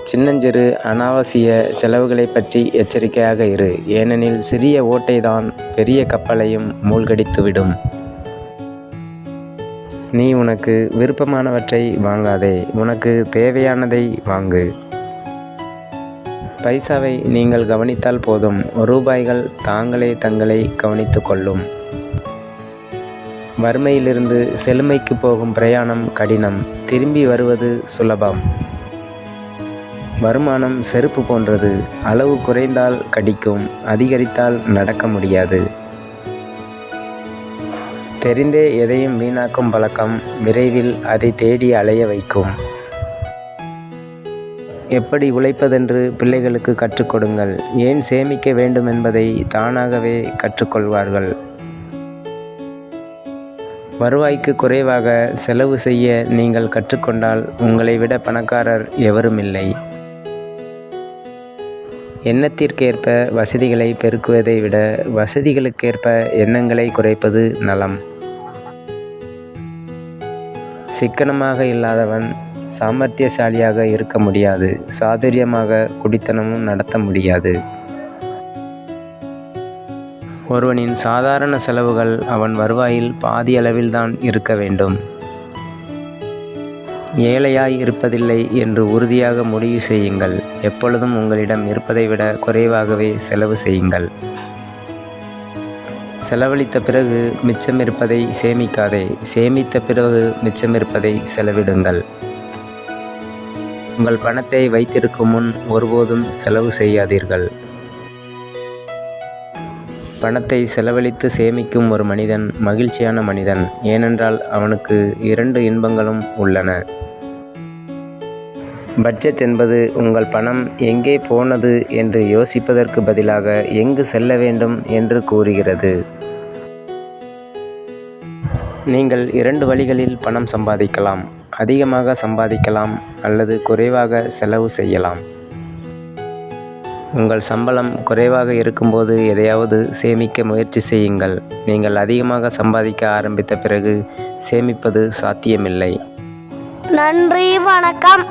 சின்னஞ்சிறு அனாவசிய செலவுகளைப் பற்றி எச்சரிக்கையாக இரு. ஏனெனில் சிறிய ஓட்டைதான் பெரிய கப்பலையும் மூழ்கடித்துவிடும். நீ உனக்கு விருப்பமானவற்றை வாங்காதே, உனக்கு தேவையானதை வாங்கு. பைசாவை நீங்கள் கவனித்தால் போதும், ரூபாய்கள் தாங்களே தங்களை கவனித்துக் கொள்ளும். வறுமையிலிருந்து செழுமைக்கு போகும் பிரயாணம் கடினம், திரும்பி வருவது சுலபம். வருமானம் செருப்பு போன்றது, அளவு குறைந்தால் கடிக்கும், அதிகரித்தால் நடக்க முடியாது. தெரிந்தே எதையும் வீணாக்கும் பழக்கம் விரைவில் அதை தேடி அலைய வைக்கும். எப்படி உழைப்பதென்று பிள்ளைகளுக்கு கற்றுக் கொடுங்கள். ஏன் சேமிக்க வேண்டும் என்பதை தானாகவே கற்றுக்கொள்வார்கள். வருவாய்க்கு குறைவாக செலவு செய்ய நீங்கள் கற்றுக்கொண்டால் உங்களை விட பணக்காரர் எவருமில்லை. எண்ணத்திற்கேற்ப வசதிகளை பெருக்குவதை விட வசதிகளுக்கேற்ப எண்ணங்களை குறைப்பது நலம். சிக்கனமாக இல்லாதவன் சாமர்த்தியசாலியாக இருக்க முடியாது, சாதுரியமாக குடித்தனமும் நடத்த முடியாது. ஒருவனின் சாதாரண செலவுகள் அவன் வருவாயில் பாதி அளவில்தான் இருக்க வேண்டும். ஏழையாய் இருப்பதில்லை என்று உறுதியாக முடிவு செய்யுங்கள். எப்பொழுதும் உங்களிடம் இருப்பதை விட குறைவாகவே செலவு செய்யுங்கள். செலவழித்த பிறகு மிச்சமிருப்பதை சேமிக்காதே, சேமித்த பிறகு மிச்சமிருப்பதை செலவிடுங்கள். உங்கள் பணத்தை வைத்திருக்கும் முன் ஒருபோதும் செலவு செய்யாதீர்கள். பணத்தை செலவழித்து சேமிக்கும் ஒரு மனிதன் மகிழ்ச்சியான மனிதன். ஏனென்றால் அவனுக்கு 2 இன்பங்களும் உள்ளன. பட்ஜெட் என்பது உங்கள் பணம் எங்கே போனது என்று யோசிப்பதற்கு பதிலாக எங்கு செல்ல வேண்டும் என்று கூறுகிறது. நீங்கள் 2 வழிகளில் பணம் சம்பாதிக்கலாம். அதிகமாக சம்பாதிக்கலாம் அல்லது குறைவாக செலவு செய்யலாம். உங்கள் சம்பளம் குறைவாக இருக்கும்போது எதையாவது சேமிக்க முயற்சி செய்யுங்கள். நீங்கள் அதிகமாக சம்பாதிக்க ஆரம்பித்த பிறகு சேமிப்பது சாத்தியமில்லை. நன்றி, வணக்கம்.